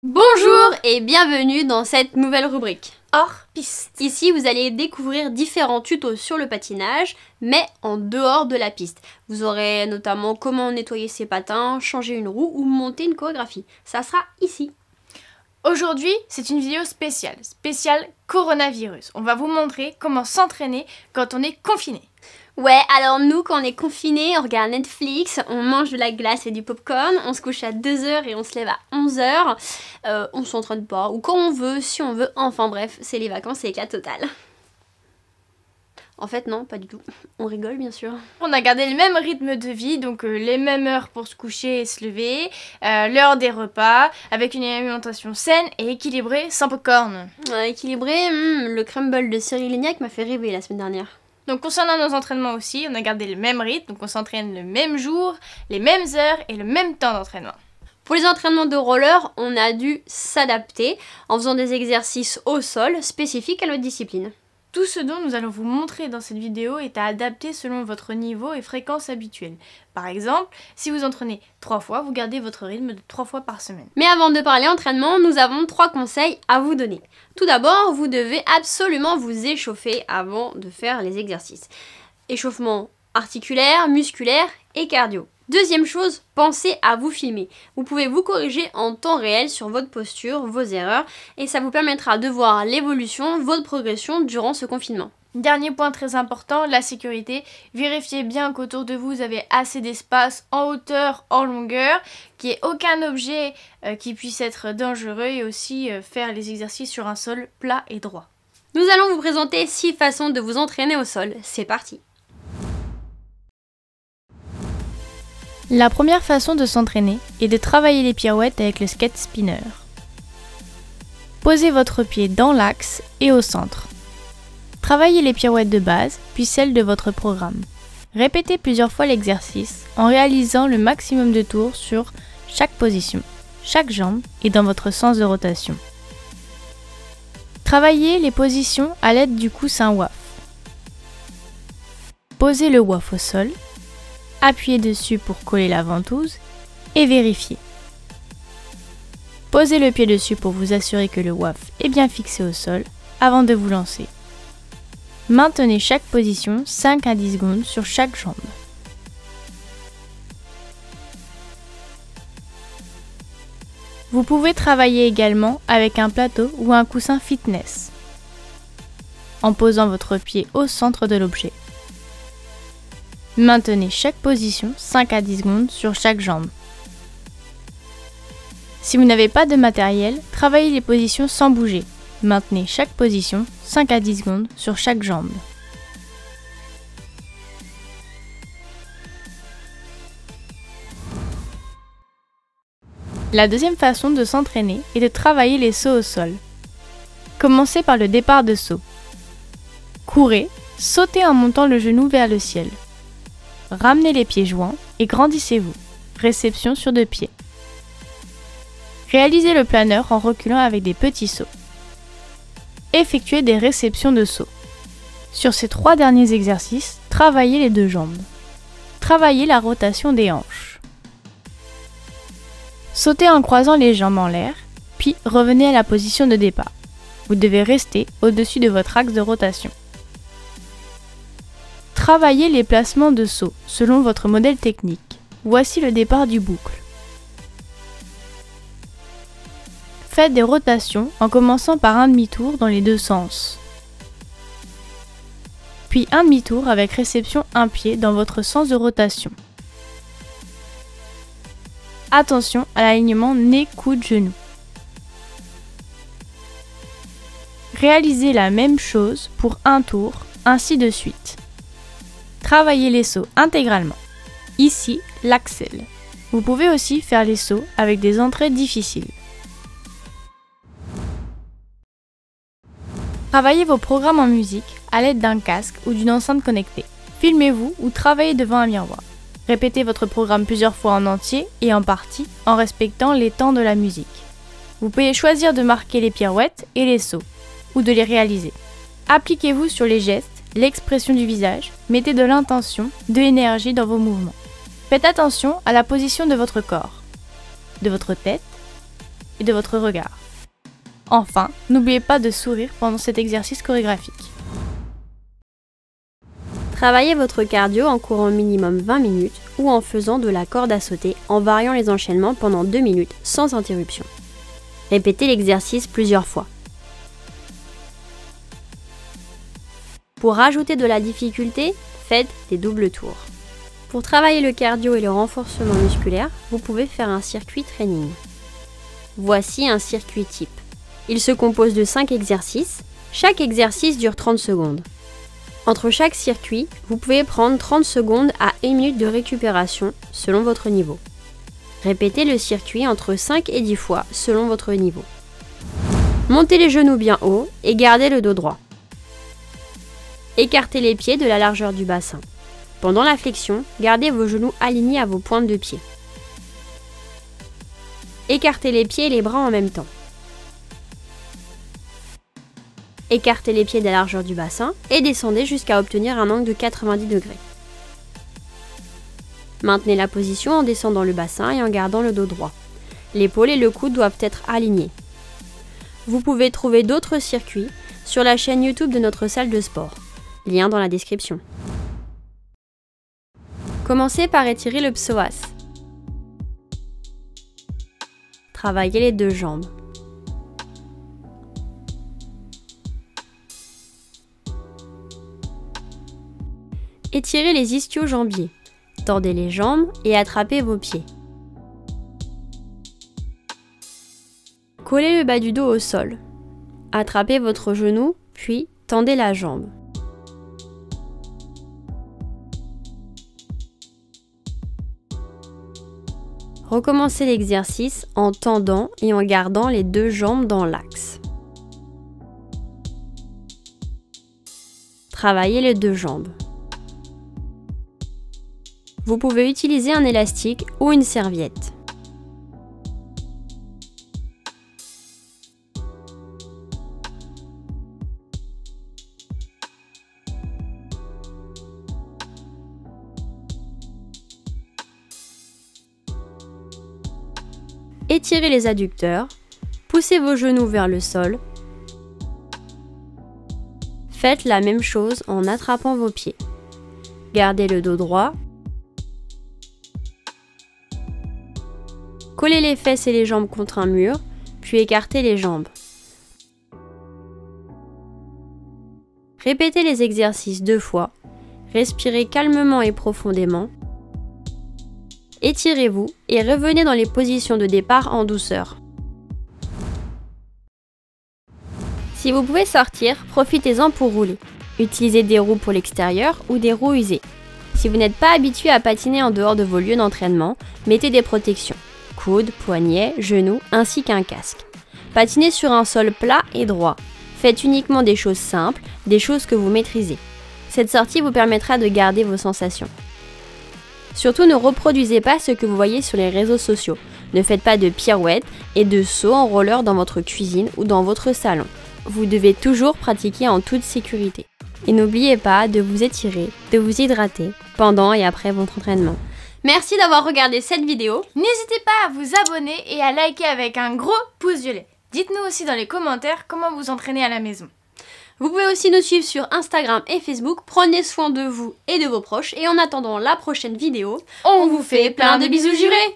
Bonjour et bienvenue dans cette nouvelle rubrique. Hors piste. Ici, vous allez découvrir différents tutos sur le patinage, mais en dehors de la piste. Vous aurez notamment comment nettoyer ses patins, changer une roue ou monter une chorégraphie. Ça sera ici. Aujourd'hui, c'est une vidéo spéciale coronavirus. On va vous montrer comment s'entraîner quand on est confiné. Ouais, alors nous, quand on est confinés, on regarde Netflix, on mange de la glace et du popcorn, on se couche à 2h et on se lève à 11h, on s'entraîne pas, ou quand on veut, si on veut, enfin bref, c'est les vacances, c'est éclat total. En fait non, pas du tout, on rigole bien sûr. On a gardé le même rythme de vie, donc les mêmes heures pour se coucher et se lever, l'heure des repas, avec une alimentation saine et équilibrée, sans popcorn. Équilibré, le crumble de Cyril Lignac m'a fait rêver la semaine dernière. Donc concernant nos entraînements aussi, on a gardé le même rythme, donc on s'entraîne le même jour, les mêmes heures et le même temps d'entraînement. Pour les entraînements de roller, on a dû s'adapter en faisant des exercices au sol spécifiques à notre discipline. Tout ce dont nous allons vous montrer dans cette vidéo est à adapter selon votre niveau et fréquence habituelle. Par exemple, si vous entraînez 3 fois, vous gardez votre rythme de 3 fois par semaine. Mais avant de parler entraînement, nous avons 3 conseils à vous donner. Tout d'abord, vous devez absolument vous échauffer avant de faire les exercices. Échauffement articulaire, musculaire et cardio. Deuxième chose, pensez à vous filmer. Vous pouvez vous corriger en temps réel sur votre posture, vos erreurs, et ça vous permettra de voir l'évolution, votre progression durant ce confinement. Dernier point très important, la sécurité. Vérifiez bien qu'autour de vous, vous avez assez d'espace en hauteur, en longueur, qu'il n'y ait aucun objet qui puisse être dangereux et aussi faire les exercices sur un sol plat et droit. Nous allons vous présenter 6 façons de vous entraîner au sol. C'est parti! La première façon de s'entraîner est de travailler les pirouettes avec le skate spinner. Posez votre pied dans l'axe et au centre. Travaillez les pirouettes de base, puis celles de votre programme. Répétez plusieurs fois l'exercice en réalisant le maximum de tours sur chaque position, chaque jambe et dans votre sens de rotation. Travaillez les positions à l'aide du coussin WAF. Posez le WAF au sol. Appuyez dessus pour coller la ventouse et vérifiez. Posez le pied dessus pour vous assurer que le WAF est bien fixé au sol avant de vous lancer. Maintenez chaque position 5 à 10 secondes sur chaque jambe. Vous pouvez travailler également avec un plateau ou un coussin fitness en posant votre pied au centre de l'objet. Maintenez chaque position 5 à 10 secondes sur chaque jambe. Si vous n'avez pas de matériel, travaillez les positions sans bouger. Maintenez chaque position 5 à 10 secondes sur chaque jambe. La deuxième façon de s'entraîner est de travailler les sauts au sol. Commencez par le départ de saut. Courez, sautez en montant le genou vers le ciel. Ramenez les pieds joints et grandissez-vous. Réception sur 2 pieds. Réalisez le planeur en reculant avec des petits sauts. Effectuez des réceptions de sauts. Sur ces 3 derniers exercices, travaillez les 2 jambes. Travaillez la rotation des hanches. Sautez en croisant les jambes en l'air, puis revenez à la position de départ. Vous devez rester au-dessus de votre axe de rotation. Travaillez les placements de saut selon votre modèle technique. Voici le départ du boucle. Faites des rotations en commençant par un demi-tour dans les 2 sens. Puis un demi-tour avec réception un pied dans votre sens de rotation. Attention à l'alignement nez-coude-genou. Réalisez la même chose pour un tour, ainsi de suite. Travaillez les sauts intégralement. Ici, l'axel. Vous pouvez aussi faire les sauts avec des entrées difficiles. Travaillez vos programmes en musique à l'aide d'un casque ou d'une enceinte connectée. Filmez-vous ou travaillez devant un miroir. Répétez votre programme plusieurs fois en entier et en partie en respectant les temps de la musique. Vous pouvez choisir de marquer les pirouettes et les sauts, ou de les réaliser. Appliquez-vous sur les gestes, l'expression du visage, mettez de l'intention, de l'énergie dans vos mouvements. Faites attention à la position de votre corps, de votre tête et de votre regard. Enfin, n'oubliez pas de sourire pendant cet exercice chorégraphique. Travaillez votre cardio en courant minimum 20 minutes ou en faisant de la corde à sauter en variant les enchaînements pendant 2 minutes sans interruption. Répétez l'exercice plusieurs fois. Pour rajouter de la difficulté, faites des doubles tours. Pour travailler le cardio et le renforcement musculaire, vous pouvez faire un circuit training. Voici un circuit type. Il se compose de 5 exercices. Chaque exercice dure 30 secondes. Entre chaque circuit, vous pouvez prendre 30 secondes à 1 minute de récupération selon votre niveau. Répétez le circuit entre 5 et 10 fois selon votre niveau. Montez les genoux bien haut et gardez le dos droit. Écartez les pieds de la largeur du bassin. Pendant la flexion, gardez vos genoux alignés à vos pointes de pied. Écartez les pieds et les bras en même temps. Écartez les pieds de la largeur du bassin et descendez jusqu'à obtenir un angle de 90 degrés. Maintenez la position en descendant le bassin et en gardant le dos droit. L'épaule et le coude doivent être alignés. Vous pouvez trouver d'autres circuits sur la chaîne YouTube de notre salle de sport. Lien dans la description. Commencez par étirer le psoas. Travaillez les deux jambes. Étirez les ischio-jambiers. Tordez les jambes et attrapez vos pieds. Collez le bas du dos au sol. Attrapez votre genou, puis tendez la jambe. Recommencez l'exercice en tendant et en gardant les deux jambes dans l'axe. Travaillez les deux jambes. Vous pouvez utiliser un élastique ou une serviette. Étirez les adducteurs, poussez vos genoux vers le sol. Faites la même chose en attrapant vos pieds. Gardez le dos droit. Collez les fesses et les jambes contre un mur, puis écartez les jambes. Répétez les exercices 2 fois. Respirez calmement et profondément. Étirez-vous et revenez dans les positions de départ en douceur. Si vous pouvez sortir, profitez-en pour rouler. Utilisez des roues pour l'extérieur ou des roues usées. Si vous n'êtes pas habitué à patiner en dehors de vos lieux d'entraînement, mettez des protections. Coudes, poignets, genoux, ainsi qu'un casque. Patinez sur un sol plat et droit. Faites uniquement des choses simples, des choses que vous maîtrisez. Cette sortie vous permettra de garder vos sensations. Surtout ne reproduisez pas ce que vous voyez sur les réseaux sociaux. Ne faites pas de pirouettes et de sauts en roller dans votre cuisine ou dans votre salon. Vous devez toujours pratiquer en toute sécurité. Et n'oubliez pas de vous étirer, de vous hydrater pendant et après votre entraînement. Merci d'avoir regardé cette vidéo. N'hésitez pas à vous abonner et à liker avec un gros pouce violet. Dites-nous aussi dans les commentaires comment vous entraînez à la maison. Vous pouvez aussi nous suivre sur Instagram et Facebook. Prenez soin de vous et de vos proches. Et en attendant la prochaine vidéo, On vous fait plein de bisous jurés.